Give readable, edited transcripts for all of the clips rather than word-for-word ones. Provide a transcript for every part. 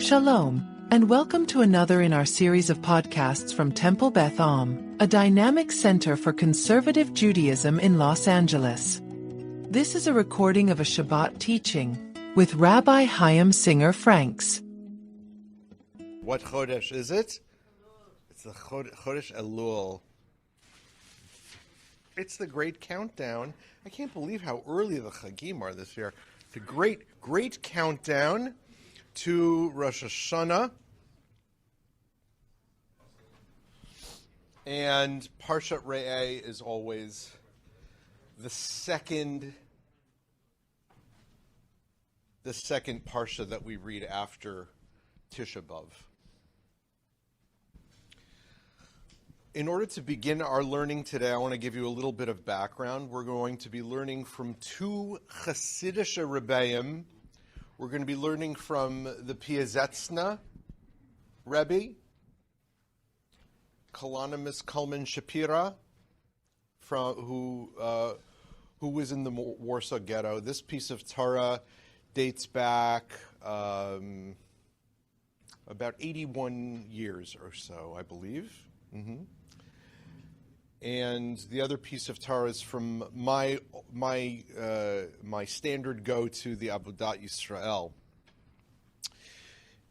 Shalom, and welcome to another in our series of podcasts from Temple Beth, a dynamic center for conservative Judaism in Los Angeles. This is a recording of a Shabbat teaching with Rabbi Chaim Singer Franks. What Kodesh is it? It's the Kodesh Elul. It's the great countdown. I can't believe how early the Chagim are this year. The great countdown to Rosh Hashanah. And Parshat Re'eh is always the second parsha that we read after Tisha B'Av. In order to begin our learning today, I want to give you a little bit of background. We're going to be learning from two Chassidish Rebbeim. We're going to be learning from the Piazetzna Rabbi, Kalonymus Kalman Shapira, who was in the Warsaw Ghetto. This piece of Torah dates back about 81 years or so, I believe. Mm-hmm. And the other piece of Torah is from my standard go-to, the Avodat Yisrael.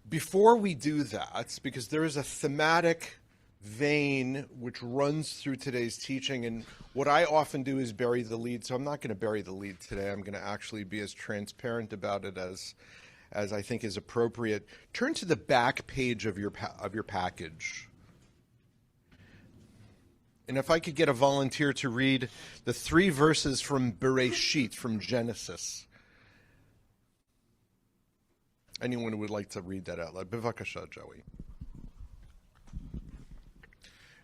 Before we do that, because there is a thematic vein which runs through today's teaching, and what I often do is bury the lead, so I'm not going to bury the lead today. I'm going to actually be as transparent about it as I think is appropriate. Turn to the back page of your package. And if I could get a volunteer to read the 3 verses from Bereshit, from Genesis. Anyone who would like to read that out loud? Bevakasha, Joey.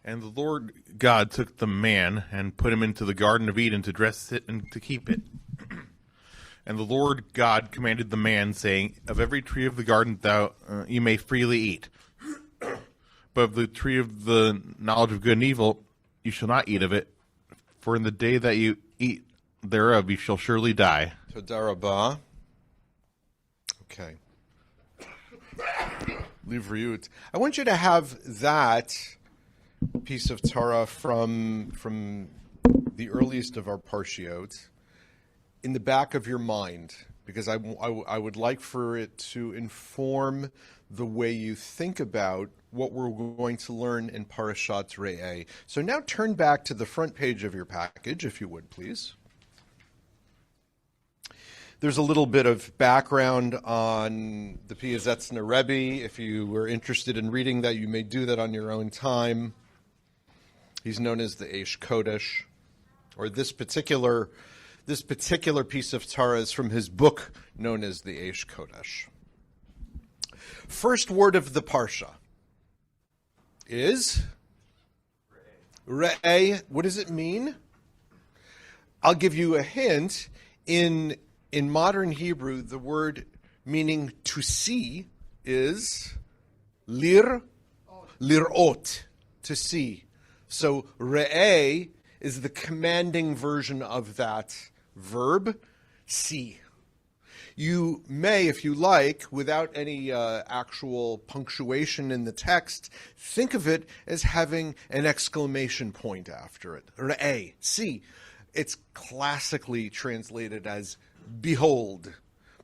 And the Lord God took the man and put him into the Garden of Eden to dress it and to keep it. And the Lord God commanded the man, saying, of every tree of the garden you may freely eat. But of the tree of the knowledge of good and evil you shall not eat of it, for in the day that you eat thereof you shall surely die. Toda Rabah. Okay. Livriyut. I want you to have that piece of Torah from the earliest of our parshiot in the back of your mind, because I would like for it to inform the way you think about what we're going to learn in Parashat Re'eh. So now turn back to the front page of your package, if you would, please. There's a little bit of background on the Piazetzna Rebbe. If you were interested in reading that, you may do that on your own time. He's known as the Eish Kodesh, or this particular piece of Torah is from his book known as the Eish Kodesh. First word of the Parsha is Re'eh. What does it mean? I'll give you a hint. In modern Hebrew, the word meaning to see is lirot, to see. So Re'eh is the commanding version of that verb, see. You may, if you like, without any actual punctuation in the text, think of it as having an exclamation point after it. Re'eh, see. It's classically translated as behold,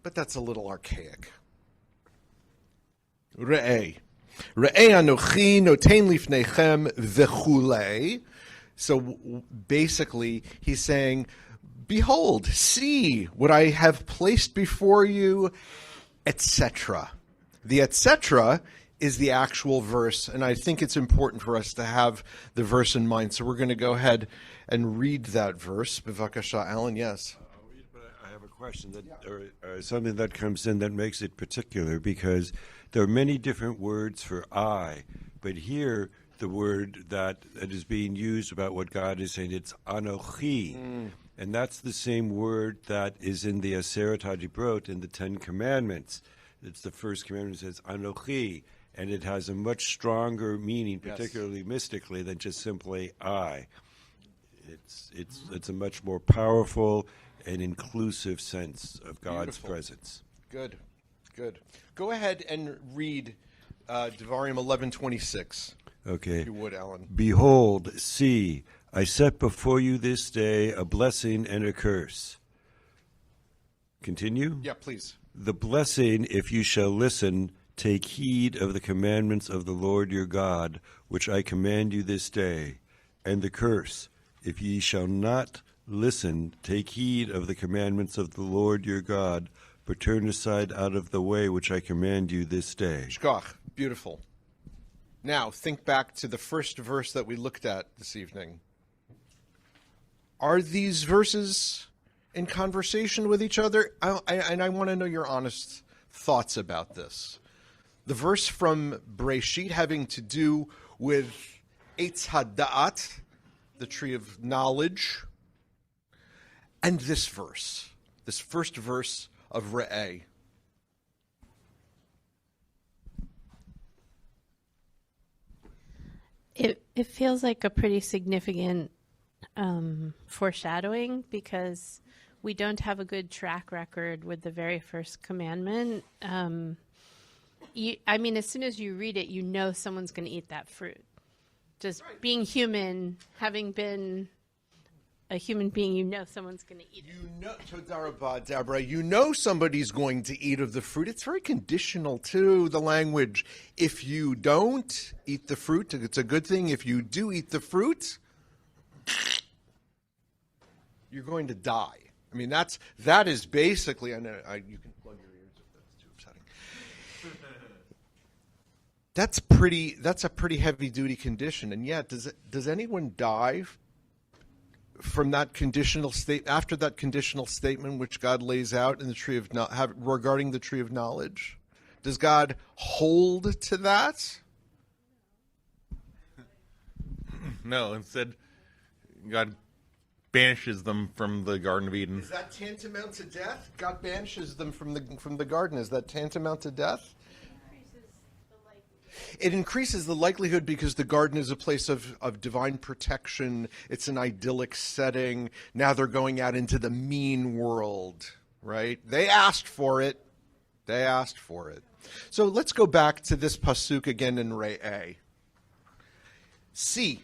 but that's a little archaic. Re'eh. Re'eh anochi noten lifnechem v'chulei. So basically, he's saying, behold, see what I have placed before you, etc. The etc. is the actual verse, and I think it's important for us to have the verse in mind. So we're going to go ahead and read that verse. Bevakasha, Alan, yes? I have a question, or something that comes in that makes it particular, because there are many different words for I, but here the word that is being used about what God is saying, it's anochi. And that's the same word that is in the Aseret HaDibrot, in the Ten Commandments. It's the first commandment that says Anochi, and it has a much stronger meaning, particularly mystically, than just simply I. It's a much more powerful and inclusive sense of God's presence. Good. Good. Go ahead and read Devarim 11:26. Okay. If you would, Alan. Behold, see, I set before you this day a blessing and a curse. Continue? Yeah, please. The blessing, if you shall listen, take heed of the commandments of the Lord your God, which I command you this day. And the curse, if ye shall not listen, take heed of the commandments of the Lord your God, but turn aside out of the way which I command you this day. Shkoch. Beautiful. Now, think back to the first verse that we looked at this evening. Are these verses in conversation with each other? I want to know your honest thoughts about this. The verse from Breshit having to do with Eitz Hada'at, the tree of knowledge, and this verse, this first verse of Re'eh. It feels like a pretty significant foreshadowing, because we don't have a good track record with the very first commandment. As soon as you read it, you know someone's going to eat that fruit. Just being human, having been a human being, you know someone's going to eat it. You know, Todah Rabah, Deborah, you know somebody's going to eat of the fruit. It's very conditional, too, the language. If you don't eat the fruit, it's a good thing. If you do eat the fruit, you're going to die. I mean, that is basically, you can plug your ears if that's too upsetting. That's a pretty heavy duty condition. And yet, does anyone die from that conditional state, after that conditional statement which God lays out in the tree of regarding the tree of knowledge? Does God hold to that? No, instead, God banishes them from the Garden of Eden. Is that tantamount to death? God banishes them from the garden. Is that tantamount to death? It increases the likelihood because the garden is a place of divine protection. It's an idyllic setting. Now they're going out into the mean world, right? They asked for it. So let's go back to this pasuk again in Re'eh. See,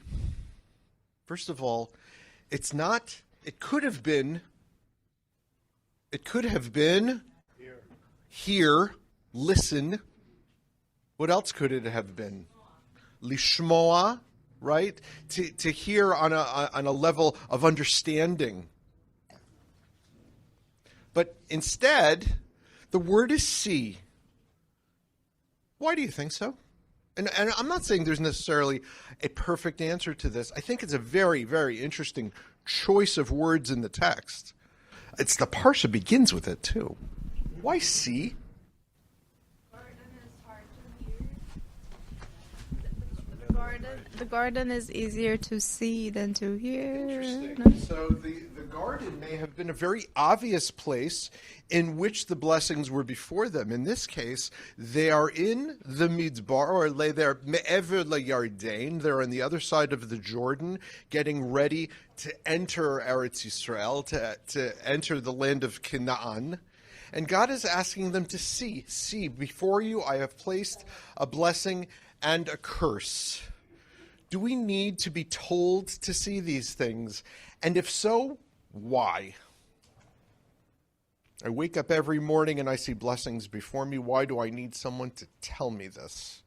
first of all, it could have been here, listen. What else could it have been? Lishmoa, right? To hear on a level of understanding. But instead, the word is see. Why do you think so? And I'm not saying there's necessarily a perfect answer to this. I think it's a very, very interesting choice of words in the text. It's the parsha begins with it too. Why see? The garden is easier to see than to hear. Interesting. No? So the garden may have been a very obvious place in which the blessings were before them. In this case, they are in the Midbar, or they're me'ever LaYarden. They're on the other side of the Jordan, getting ready to enter Eretz Yisrael, to enter the land of Canaan. And God is asking them to see, before you I have placed a blessing and a curse. Do we need to be told to see these things? And if so, why? I wake up every morning and I see blessings before me. Why do I need someone to tell me this?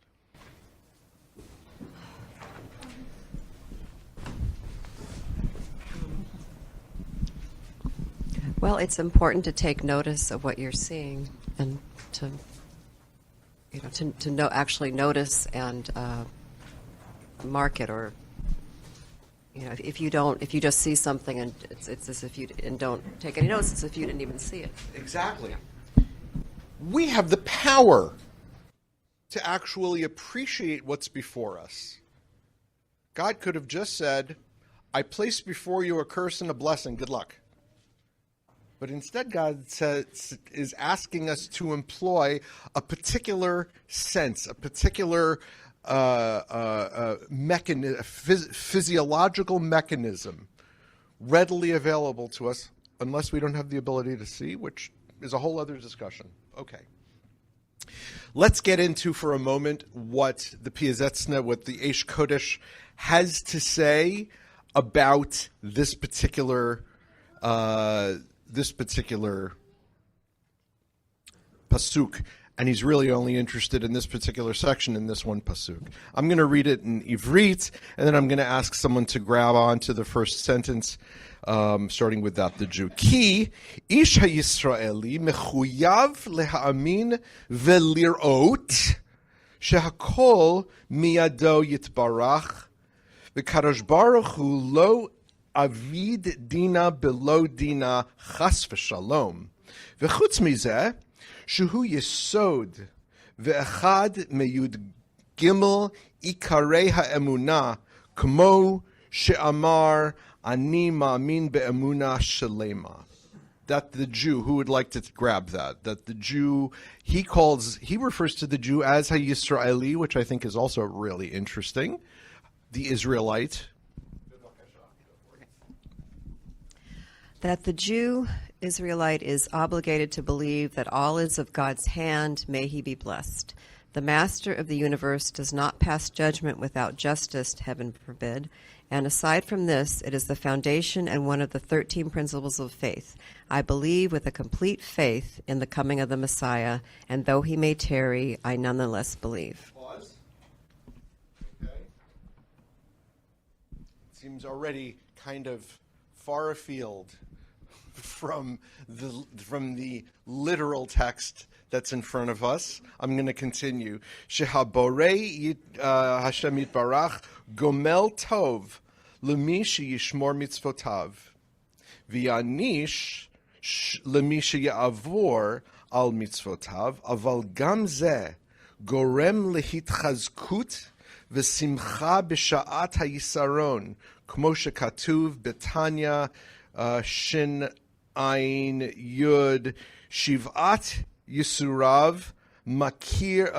Well, it's important to take notice of what you're seeing and to actually notice and mark it, or if you just see something and it's as if you and don't take any notice, it's as if you didn't even see it. Exactly. We have the power to actually appreciate what's before us. God could have just said, I place before you a curse and a blessing, good luck. But instead, God is asking us to employ a particular sense, a particular physiological mechanism readily available to us, unless we don't have the ability to see, which is a whole other discussion. Okay. let's get into for a moment what the Piazetzna, what the Eish Kodesh has to say about this particular pasuk, and he's really only interested in this particular section in this one pasuk. I'm going to read it in Ivrit, and then I'm going to ask someone to grab on to the first sentence, starting with that, the Jew. Ki ish ha-Yisraeli mechuyav leha'amin velirot shehakol miyado yitbarach v'kadosh baruch hu lo avid dina below dina chas v'shalom v'chutz mizeh שהוא יסוד ואחד מיוד ג' עיקרי האמונה כמו שאמר אני מאמין באמונה שלמה. That the Jew, who would like to grab that the Jew, he refers to the Jew as ha-Yisraeli, which I think is also really interesting, the Israelite. That the Jew, Israelite, is obligated to believe that all is of God's hand, may he be blessed. The Master of the universe does not pass judgment without justice, heaven forbid, and aside from this, it is the foundation and one of the 13 principles of faith. I believe with a complete faith in the coming of the Messiah, and though he may tarry, I nonetheless believe. Pause. Okay. It seems already kind of far afield from the literal text that's in front of us. I'm going to continue. Shehaborei Hashem Yitbarach gomel tov lemi sheyishmor mitzvotav v'yanish lemi sheyavor al mitzvotav aval gam zeh gorem lehitchazkut v'simcha b'sha'at hayisaron kmo shekatuv betanya shin Ein Yud Shivat Yisurav Makir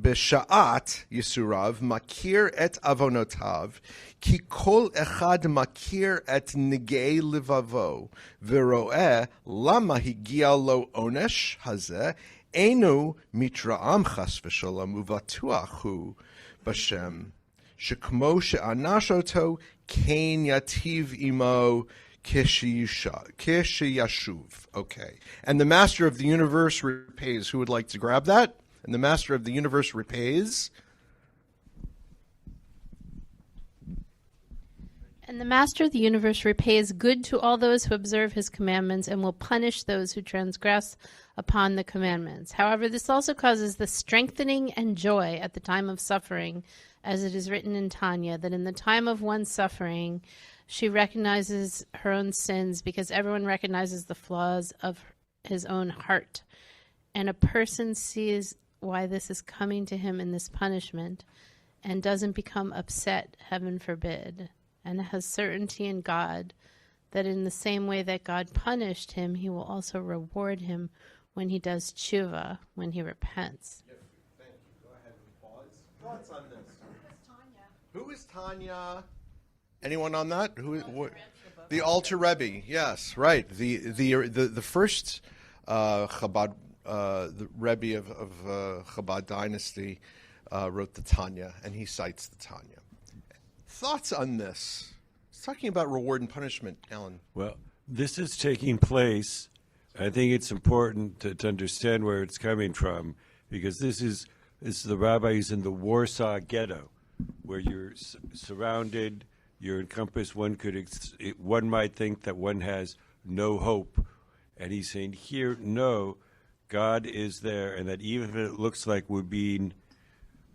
B'Sha'at Yisurav Makir et Avonotav Ki Kol Echad Makir et Negei Livavo V'Roeh Lama Higia Lo Onesh Hazeh Enu Mitra'am Chas V'Shalom Uvatuach Hu B'Shem Shekmo she'anash oto kain yativ imo kishiyashuv. Okay. And the Master of the Universe repays. Who would like to grab that? And the Master of the Universe repays. And the Master of the Universe repays good to all those who observe his commandments and will punish those who transgress upon the commandments. However, this also causes the strengthening and joy at the time of suffering, as it is written in Tanya, that in the time of one's suffering, she recognizes her own sins because everyone recognizes the flaws of his own heart. And a person sees why this is coming to him in this punishment and doesn't become upset, heaven forbid, and has certainty in God that in the same way that God punished him, he will also reward him when he does tshuva, when he repents. Yes, thank you. Go ahead and pause. Thoughts on this? Who is Tanya? Anyone on that? The Alter Rebbe. Yes, right. The first Chabad, the Rebbe of Chabad dynasty, wrote the Tanya, and he cites the Tanya. Thoughts on this? It's talking about reward and punishment, Alan. Well, this is taking place. I think it's important to understand where it's coming from, because this is the rabbis in the Warsaw Ghetto, where you're surrounded, you're encompassed. One might think that one has no hope, and he's saying here, no, God is there, and that even if it looks like we're being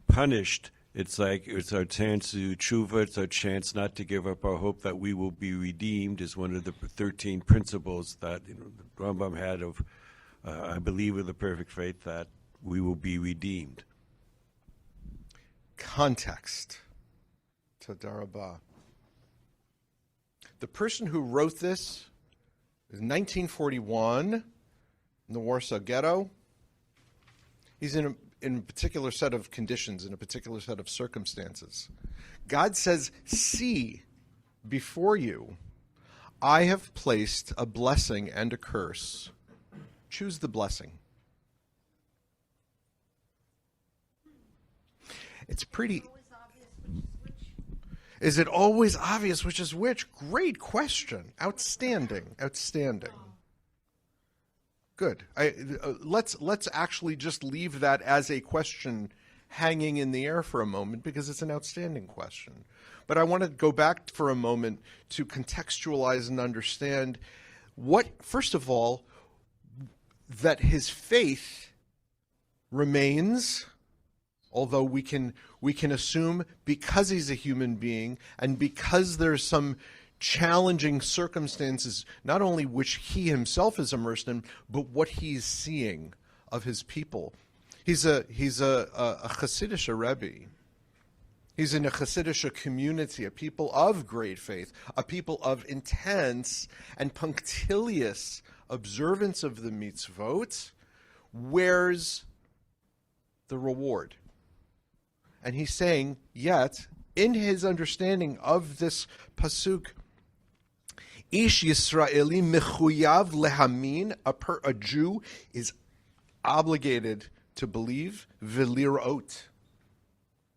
punished, it's like it's our chance to tshuva, it's our chance not to give up our hope that we will be redeemed, is one of the 13 principles that the Rambam had of, I believe with a perfect faith, that we will be redeemed. Context. Tadarabah. The person who wrote this is 1941 in the Warsaw Ghetto. He's in a particular set of conditions, in a particular set of circumstances. God says, see, before you, I have placed a blessing and a curse choose the blessing. It's pretty. Is it always obvious which is which? Great question. Outstanding. Good. Let's actually just leave that as a question hanging in the air for a moment, because it's an outstanding question. But I want to go back for a moment to contextualize and understand what, first of all, that his faith remains, although we can assume because he's a human being and because there's some challenging circumstances, not only which he himself is immersed in, but what he's seeing of his people. He's a Hasidic Rabbi. He's in a Hasidic community, a people of great faith, a people of intense and punctilious observance of the mitzvot. Where's the reward? And he's saying, yet, in his understanding of this pasuk, Ish Yisraeli mechuyav lehamin, a Jew is obligated to believe, v'lirot,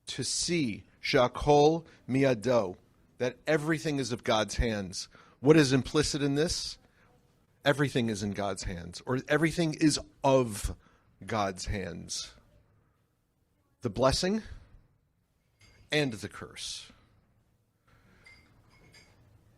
to see, shakol miyado, that everything is of God's hands. What is implicit in this? Everything is in God's hands, or everything is of God's hands. The blessing and the curse.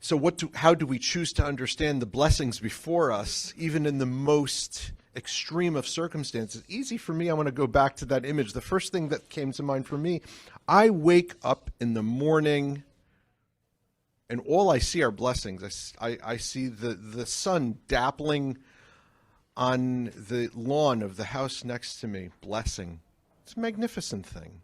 So how do we choose to understand the blessings before us, even in the most extreme of circumstances? Easy for me. I want to go back to that image. The first thing that came to mind for me, I wake up in the morning and all I see are blessings. I see the sun dappling on the lawn of the house next to me. Blessing. It's a magnificent thing.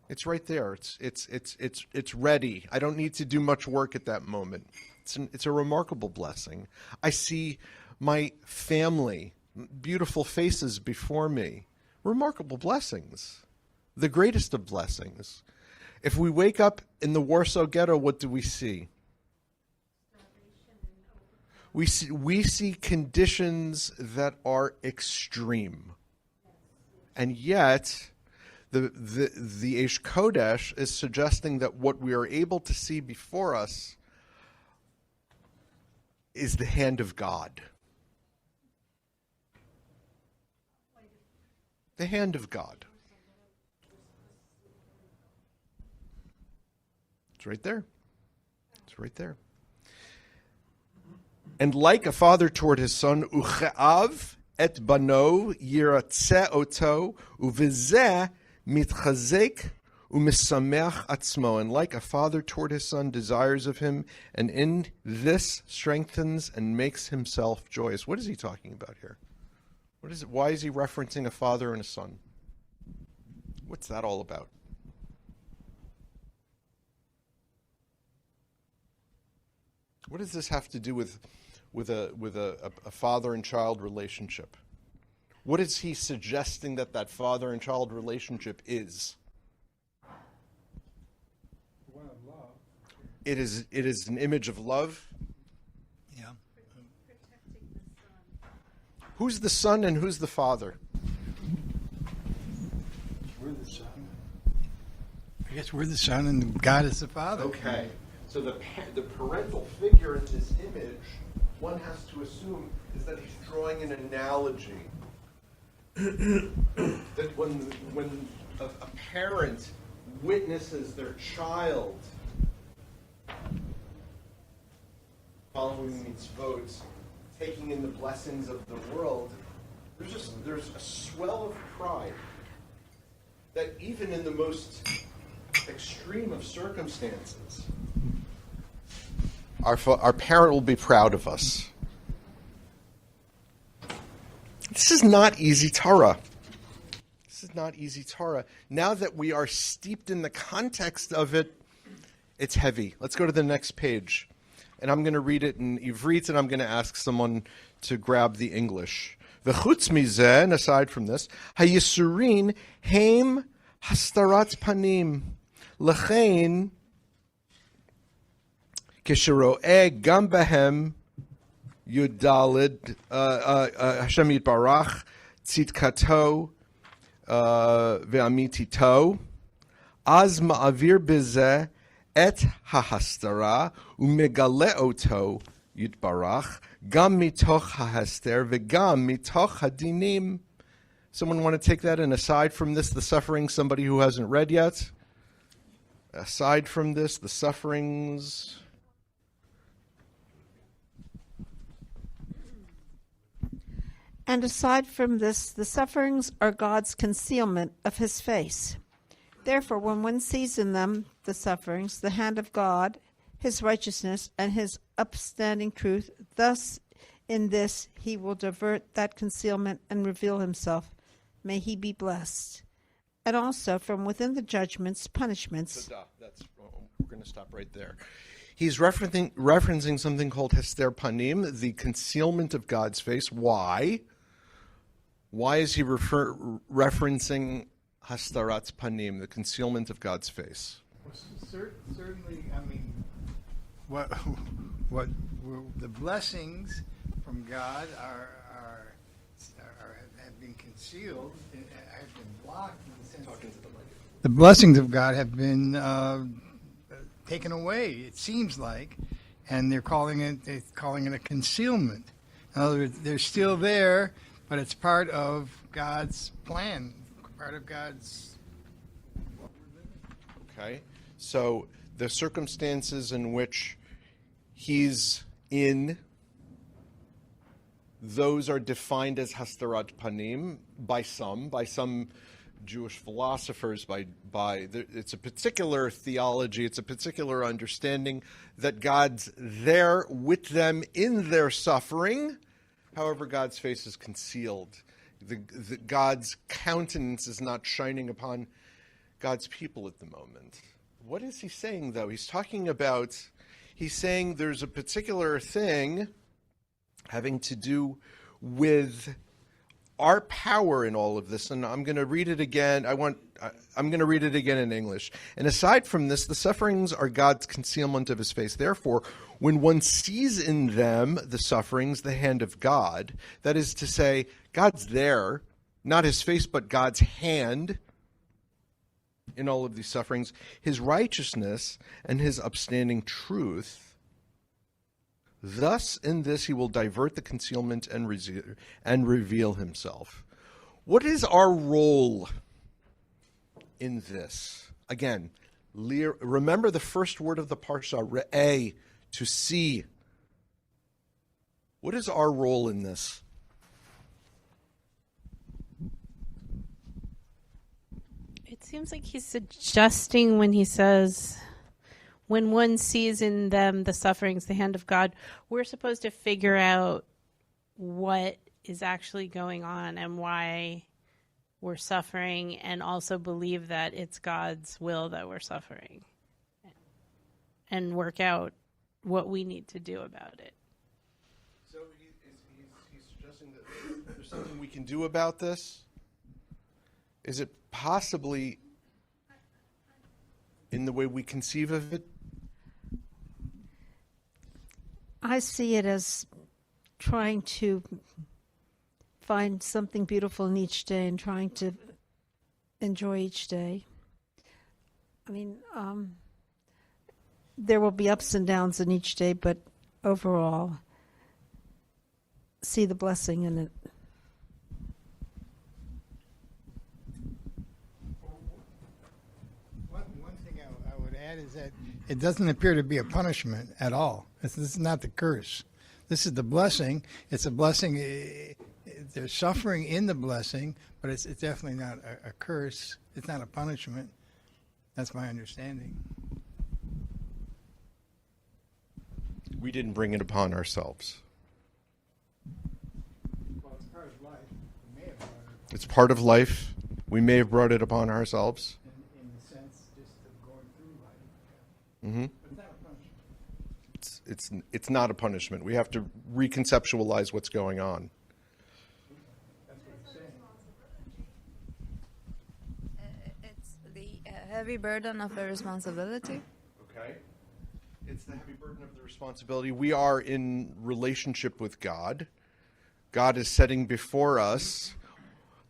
It's right there. It's ready. I don't need to do much work at that moment. It's a remarkable blessing. I see my family, beautiful faces before me. Remarkable blessings. The greatest of blessings. If we wake up in the Warsaw Ghetto, what do we see? We see conditions that are extreme. And yet, the Eish Kodesh is suggesting that what we are able to see before us is the hand of God. The hand of God. It's right there. It's right there. And like a father toward his son, uche'av et bano yiratze oto uvizeh mitchazek umisameach atzmo. And like a father toward his son desires of him, and in this strengthens and makes himself joyous. What is he talking about here? What is it? Why is he referencing a father and a son? What's that all about? What does this have to do with a father and child relationship? What is he suggesting that father and child relationship is? One of love. It is an image of love. Yeah. Who's the son and who's the father? We're the son. I guess we're the son and God is the father. Okay. So the parental figure in this image, one has to assume, is that he's drawing an analogy. That when a parent witnesses their child following mitzvot, taking in the blessings of the world, there's a swell of pride that even in the most extreme of circumstances, our parent will be proud of us. This is not easy Torah. This is not easy Torah. Now that we are steeped in the context of it, it's heavy. Let's go to the next page. And I'm going to read it in Ivrit, and I'm going to ask someone to grab the English. V'chutz mizeh, and aside from this, hayisurin heim hastarat panim, lechein כשרואה גם בהם Yudalid, Hashem Yitbarach, Tzidkato, Ve'amitito, Az Ma'avir Bizeh, Et Hahastara, Umegale Oto, Yitbarach, Gam Mitoch Hahester, Vegam Mitoch Hadinim. Someone want to take that? And aside from this, the suffering, somebody who hasn't read yet? Aside from this, the sufferings. And aside from this, the sufferings are God's concealment of his face. Therefore, when one sees in them, the sufferings, the hand of God, his righteousness, and his upstanding truth, thus in this he will divert that concealment and reveal himself. May he be blessed. And also from within the judgments, punishments. We're going to stop right there. He's referencing something called Hester Panim, the concealment of God's face. Why? Why is he referencing Hastarat Panim, the concealment of God's face? Certainly, I mean, what the blessings from God have been concealed, have been blocked in the sense the blessings of God have been taken away. It seems like, and they're calling it a concealment. In other words, they're still there, but it's part of God's plan, part of God's. Okay, so the circumstances in which he's in, those are defined as Hastarat Panim by some Jewish philosophers, it's a particular theology, it's a particular understanding that God's there with them in their suffering. However, God's face is concealed. God's countenance is not shining upon God's people at the moment. What is he saying, though? He's saying there's a particular thing having to do with our power in all of this, and I'm going to read it again. I'm going to read it again in English. And aside from this, the sufferings are God's concealment of his face. Therefore, when one sees in them, the sufferings, the hand of God, that is to say, God's there, not his face, but God's hand in all of these sufferings, his righteousness and his upstanding truth, thus, in this, he will divert the concealment and reveal himself. What is our role in this? Again, remember the first word of the parsha, re'eh, to see. What is our role in this? It seems like he's suggesting when he says, when one sees in them the sufferings, the hand of God, we're supposed to figure out what is actually going on and why we're suffering, and also believe that it's God's will that we're suffering, and work out what we need to do about it. So he's suggesting that there's something we can do about this? Is it possibly in the way we conceive of it? I see it as trying to find something beautiful in each day and trying to enjoy each day. I mean, there will be ups and downs in each day, but overall, see the blessing in it. One thing I would add is that it doesn't appear to be a punishment at all. This is not the curse. This is the blessing. It's a blessing. There's suffering in the blessing, but it's definitely not a curse. It's not a punishment. That's my understanding. We didn't bring it upon ourselves. Well, it's part of life. We may have brought it It's part of life. We may have brought it upon ourselves. in the sense just of going through life. Mm-hmm. But it's not a punishment. It's not a punishment. We have to reconceptualize what's going on. That's what it's saying. It's the heavy burden of a responsibility. Okay. It's the heavy burden of the responsibility. We are in relationship with God. God is setting before us.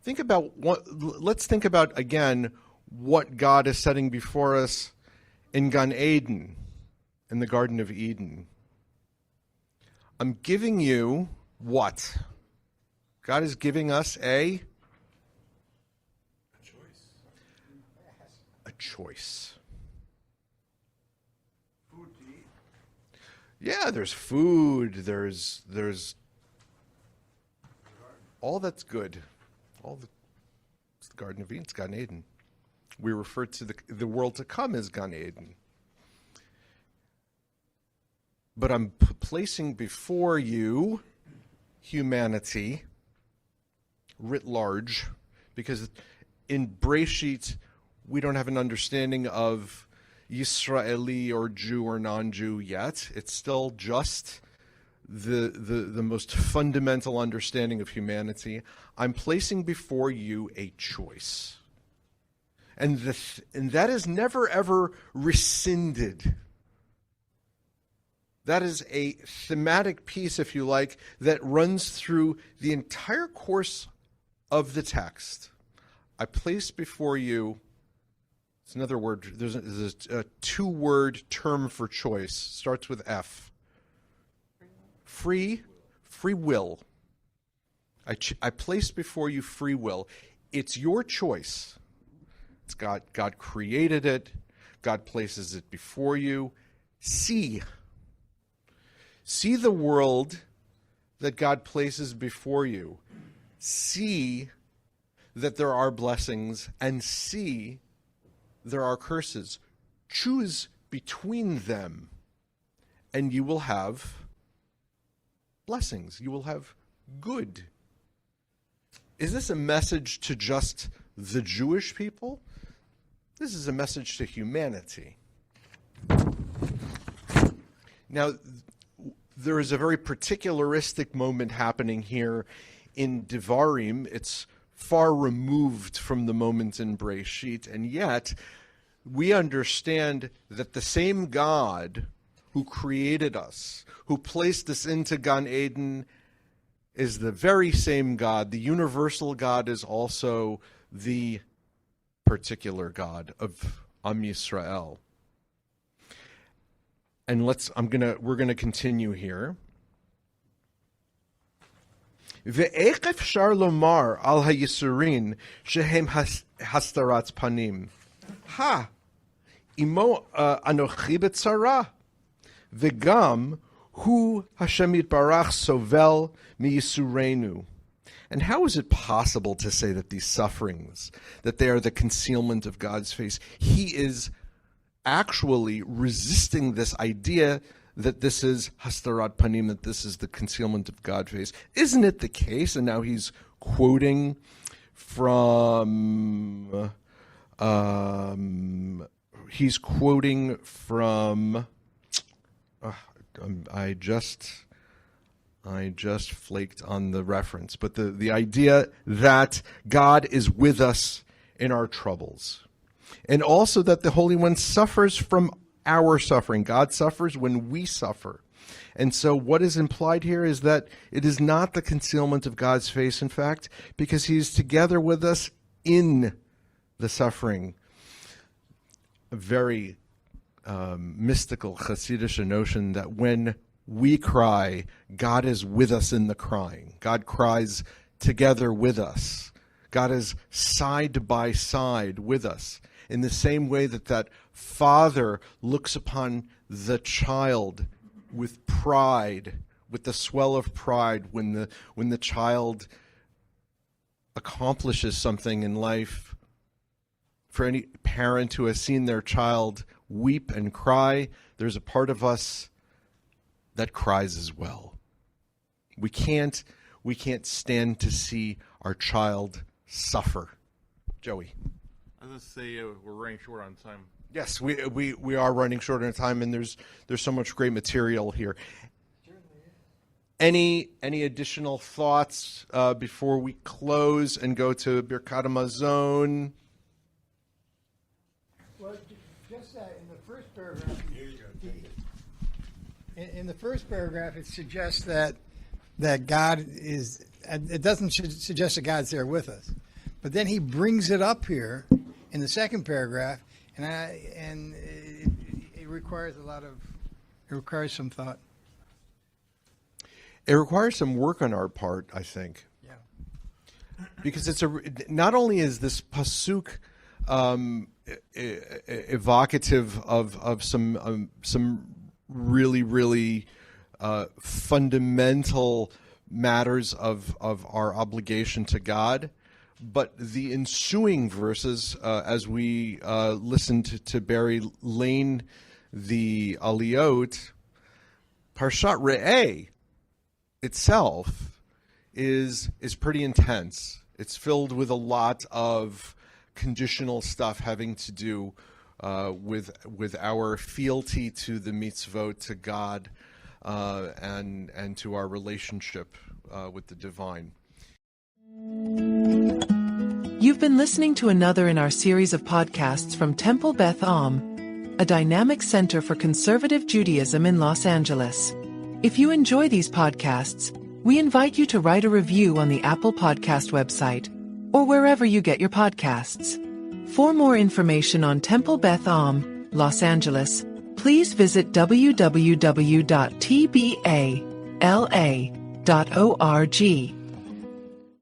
Let's think about again what God is setting before us in Gan Eden, in the Garden of Eden. I'm giving you what? God is giving us a choice. Food to eat. Yeah, there's food. There's all that's good. It's the Garden of Eden. It's Gan Eden. We refer to the world to come as Gan Eden. But I'm placing before you humanity writ large, because in Breshit we don't have an understanding of Yisraeli or Jew or non-Jew yet. It's still just the most fundamental understanding of humanity. I'm placing before you a choice. And that is never, ever rescinded. That is a thematic piece, if you like, that runs through the entire course of the text. I place before you, it's another word, there's a two-word term for choice. Starts with F. Free will. I place before you free will. It's your choice. It's God created it. God places it before you. See the world that God places before you. See that there are blessings, and see there are curses. Choose between them, and you will have blessings. You will have good. Is this a message to just the Jewish people? This is a message to humanity. Now, there is a very particularistic moment happening here in Devarim. It's far removed from the moment in Breshit, and yet we understand that the same God who created us, who placed us into Gan Eden, is the very same God. The universal God is also the particular God of Am Yisrael. And we're gonna continue here. Ve'ech efshar lomar al hayisurin shehem hastarat panim. Ha, imo anochi betzara, v'gam hu Hashem yitbarach sovel miyisurenu. And how is it possible to say that these sufferings, that they are the concealment of God's face? He is actually resisting this idea that this is hastarat panim, that this is the concealment of God's face. Isn't it the case? And now he's quoting from I just flaked on the reference, but the idea that God is with us in our troubles, and also that the Holy One suffers from our suffering. God suffers when we suffer. And so what is implied here is that it is not the concealment of God's face, in fact, because he's together with us in the suffering. A very mystical Hasidic notion that when we cry, God is with us in the crying. God cries together with us. God is side by side with us. In the same way that father looks upon the child with pride, with the swell of pride, when the child accomplishes something in life. For any parent who has seen their child weep and cry, there's a part of us that cries as well. We can't stand to see our child suffer. Joey. I was going to say we're running short on time. Yes, we are running short on time, and there's so much great material here. Any additional thoughts before we close and go to Birkat Hamazon? Well, just that in the first paragraph, In the first paragraph, it suggests that God is. It doesn't suggest that God's there with us, but then he brings it up here in the second paragraph, and it requires it requires some thought. It requires some work on our part, I think. Yeah. Because not only is this pasuk evocative of some really, really fundamental matters of our obligation to God, but the ensuing verses, as we listened to Barry Lane, the Aliyot, Parshat Re'eh itself is pretty intense. It's filled with a lot of conditional stuff having to do with our fealty to the mitzvot, to God, and to our relationship with the divine. You've been listening to another in our series of podcasts from Temple Beth Am, a dynamic center for conservative Judaism in Los Angeles. If you enjoy these podcasts, we invite you to write a review on the Apple Podcast website or wherever you get your podcasts. For more information on Temple Beth Am, Los Angeles, please visit www.tbala.org.